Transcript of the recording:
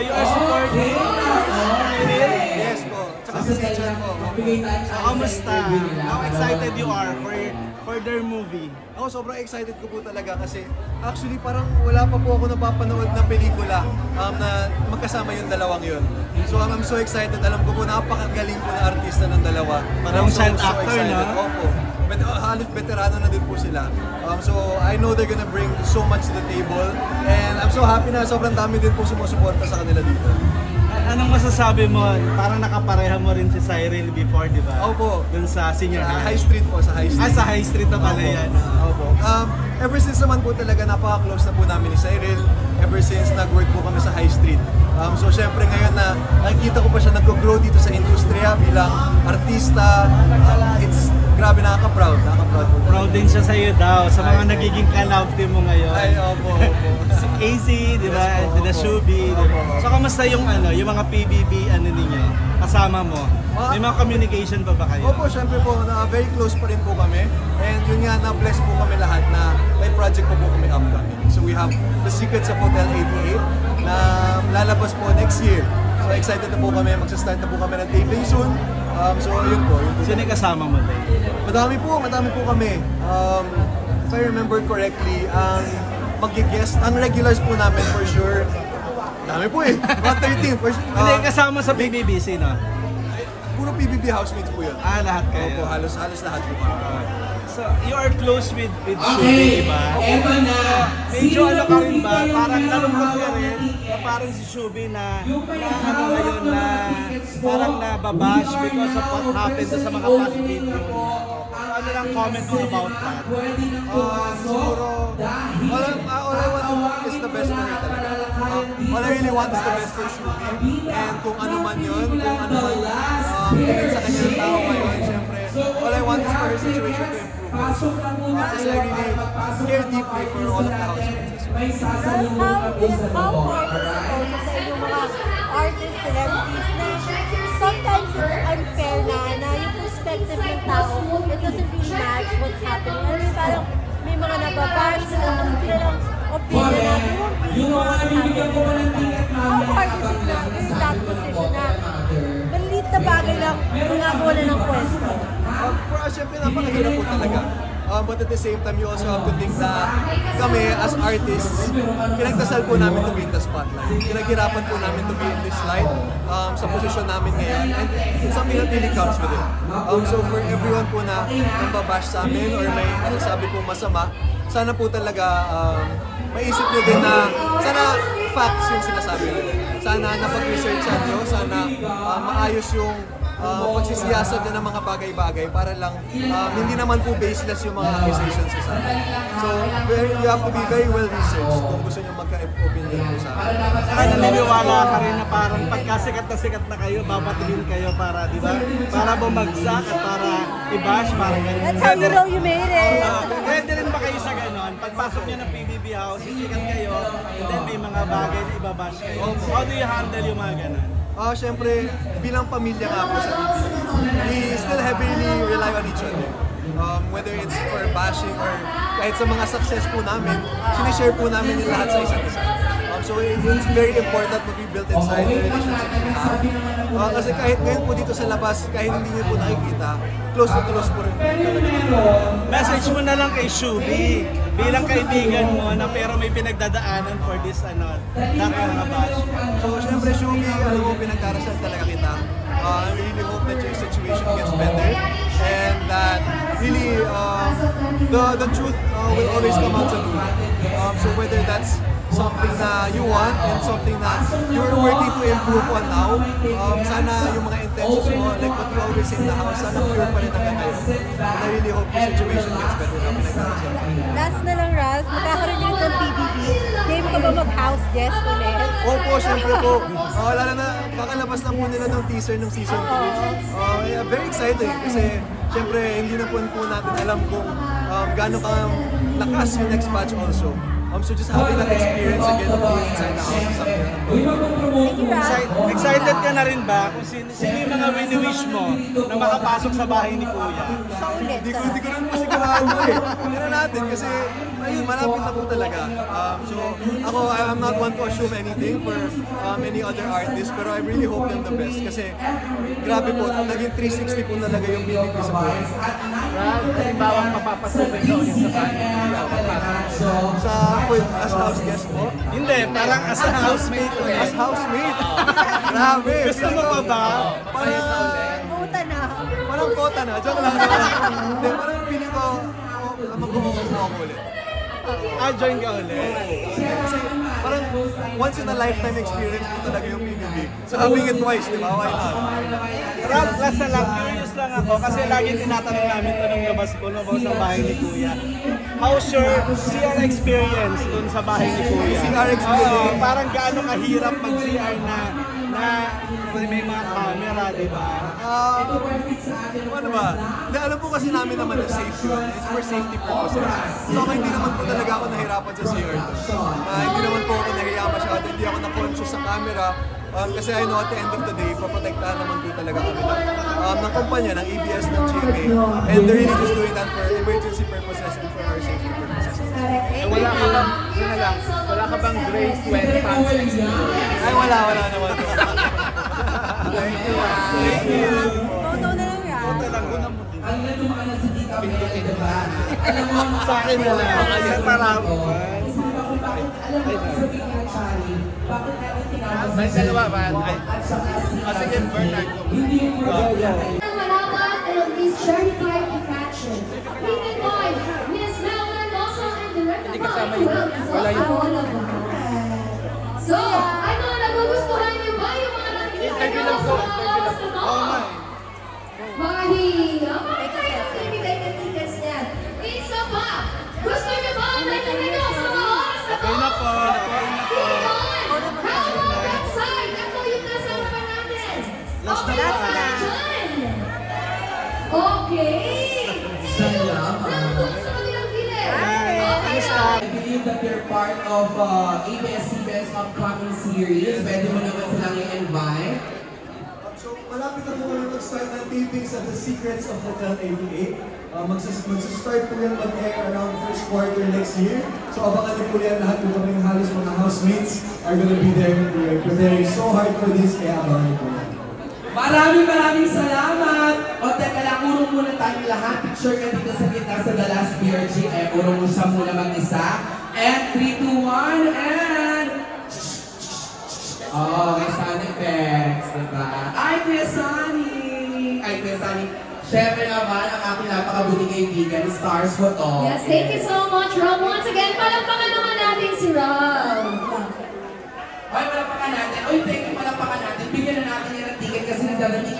you are supporting Cyril? Yes po. Tsaka si Chan po. So, kamusta? How excited you are for their movie? Ako sobrang excited ko po talaga kasi actually parang wala pa po ako napapanood na pelikula na magkasama yung dalawang yun. So I'm so excited. Alam ko po napakagaling po na artista ng dalawa. Parang child actor, no? Opo. Halos veterano na din po sila. So I know they're gonna bring so much to the table and I'm so happy na sobrang dami din po sumusuporta sa kanila dito. Anong masasabi mo? Parang nakapareha mo rin si Cyril before, di ba? Opo. Dun sa senior high. High Street po, sa High Street. Ah, sa High Street na pala yan. Opo. Ever since naman po talaga napaka-close na po namin ni Cyril. Ever since nag-work po kami sa High Street. So syempre ngayon na nakikita ko pa siya nag-grow dito sa industriya bilang artista. It's grabe, nakaka-proud. Nakaka-proud po. Proud din siya sa iyo daw, sa mga nagiging ka-love team mo ngayon. Ay, opo. Si Casey, di ba? Yes, po, The Shubi, di ba? So, kamusta yung yung mga PBB ninyo, kasama mo? May mga communication pa ba kayo? Opo, syempre po, very close pa rin po kami. And yun nga, na-bless po kami lahat na may project po kami upcoming. So we have The Secrets of Hotel 88 na lalabas po next year. So excited na po kami, magsa-start na po kami ng taping soon. So yun po. Sino yung kasama mo tayo? Madami po kami. If I remember correctly, mag-guest, ang regulars po namin for sure. Dami po eh. Mga 13 for sure. Hindi, kasama sa PBB, sino? Puro PBB housemates po yun. Ah, lahat kayo? Opo, halos lahat po. So, you are close with Shubi, di ba? Medyo ka rin ba? Parang nalungkot ka rin na parang si Shubi na ngayon na parang nababash because of what happened sa mga past videos. Ano lang comment mo about that? Siguro, all I want is the best for her talaga. All I really want is the best for Shubi. And kung ano man yun, kung ano man tingin sa kanya ng tao ngayon, syempre, all I want is for her situation to improve. Kasi I really care deeply for all of the housemates. How hard is it also sa inyong mga artists, celebrities na sometimes it's unfair na yung perspective ng tao, it doesn't really match what's happening. Ano yung parang may mga nababash na sila lang opinion na yung what's happening. How hard is it na in that position na maliit na bagay lang magagawa na ng pwesto? For us, syempre napakahirap po talaga. But at the same time, you also have to think na kami as artists, pinagdasal po namin to be in the spotlight. Pinaghirapan po namin to be in this light sa posisyon namin ngayon. And it's something that really comes with it. So for everyone po na nambabash sa amin or may nasasabi po masama, sana po talaga maisip nyo din na sana facts yung sinasabi nyo. Sana napag-researchan nyo, sana maayos yung pagsisiyasat nyo ng mga bagay-bagay para lang hindi naman po baseless yung mga accusations sa amin. So you have to be very well researched kung gusto nyo magka-opinion po sa amin. Saka naniniwala ka rin na parang pagkasikat na kayo, babatiin kayo para, di ba? Para bumagsak at para i-bash, parang ganun. That's how you know you made it. Pwede rin ba kayo sa ganon? Pagpasok nyo ng PBB house, sisikat kayo, and then may mga bagay na ibabash kayo. How do you handle yung mga ganon? Siyempre, bilang pamilya nga po sa PBB, we still heavily rely on each other. Whether it's for bashing or kahit sa mga success po namin, sinishare po namin yung lahat sa isa't isa. So it's very important what we built inside the relationships we have. Kasi kahit ngayon po dito sa labas, kahit hindi niyo po nakikita, close to close po rin po talaga. Message mo na lang kay Shubi, bilang kaibigan mo na pero may pinagdadaanan for this that mga bash. So syempre Shubi, alam mo, pinagdarasal talaga kita. I really hope that your situation gets better and that really the truth will always come out sa dulo. So whether that's something na you want and something na you're working to improve on now, sana yung mga intentions mo, like what you always say in the house, sana pure pa rin hanggang ngayon. And I really hope the situation gets better na pinagdarasal. Last na lang, Ralph, magkakaroon ng PBB. Game ka ba mag-house guest ulit? Opo, syempre po. Lalo na, kakalabas na po nila ng teaser ng season 2. Yeah, very excited kasi syempre hindi na po natin alam kung gaano ka lakas yung next batch also. So just having that experience again of being inside the house is something. Excited ka na rin ba kung sino yung mga wini-wish mo na makapasok sa bahay ni Kuya? Siya ulit. Hindi ko rin po sigurado eh. Tingnan natin kasi ayun, malapit na po talaga. So ako, I'm not one to assume anything for any other artist, pero I really hope them the best kasi grabe po, naging 360 po talaga yung meaning ko sa buhay. Halimbawa, mapapasukin ka ulit sa bahay. As house guest po? Hindi, parang as a housemate ulit. As housemate? Grabe! Gusto mo pa ba? Puta na. Parang kota na, joke lang. Hindi, parang piling ko, mag-uukot na ako ulit. Join ka ulit. Kasi parang once in a lifetime experience po talaga yung PBB. So having it twice, di ba? Why not? Rob, last na lang, curious lang ako kasi laging tinatanong namin ito nung labas ko sa bahay ni Kuya. How's your CR experience dun sa bahay ni Kuya? CR experience? Parang gaano kahirap mag-CR na may mga camera, di ba? Ano ba? Hindi, alam po kasi namin naman na safe yun. It's for safety purposes. So hindi naman po talaga ako nahirapan sa CR. Hindi naman po ako nahiya masyado. Hindi ako na-conscious sa camera. Kasi I know at the end of the day, paprotektahan naman po talaga kami ng kumpanya, ng ABS, ng GMA. And they're really just doing that for emergency purposes and for our safety purposes. Wala ka bang grade 20 fans experience? Ay, wala naman. Thank you. Photo na lang yan. Sa akin na lang. Sa parang. May dalawa ba? Sige, Bernard. Malaban and this certified infraction. Written by Miss Melvin Lawson and directed by So, ano, nagugustuhan niyo ba yung mga nakikita niyo sa oras na to? Mga nagbibigay ng tickets niyan. Isa pa, gusto niyo ba ang nakikita sa mga oras na to? Okay na po. Last na. Okay. I believe that you're part of ABS-CBN's upcoming series. Pwede mo naman silang i-invite. So, malapit na po kami mag-start ng tapings at The Secrets of Hotel 88. Mag-start po yan mag-air around first quarter next year. So, abangan niyo po yan lahat yung kaming halos mga housemates are gonna be there. We're preparing so hard for this, kaya abangan niyo po yan. Maraming salamat! O teka lang, urong muna tayong lahat. Picture ka dito sa gitna sa The Last PRG. Urong mo siya muna mag-isa. And 3, 2, 1, and... Oh, kay Sunny Pex, diba? Ay, Kuya Sunny! Siyempre naman, ang aking napakabuting kaibigan, Stars Photo. Yes, thank you so much, Rob. Once again, palakpakan naman natin si Rob. Ay, palakpakan natin. Thank you, palakpakan natin. Bigyan na natin yan ng ticket kasi nagdadating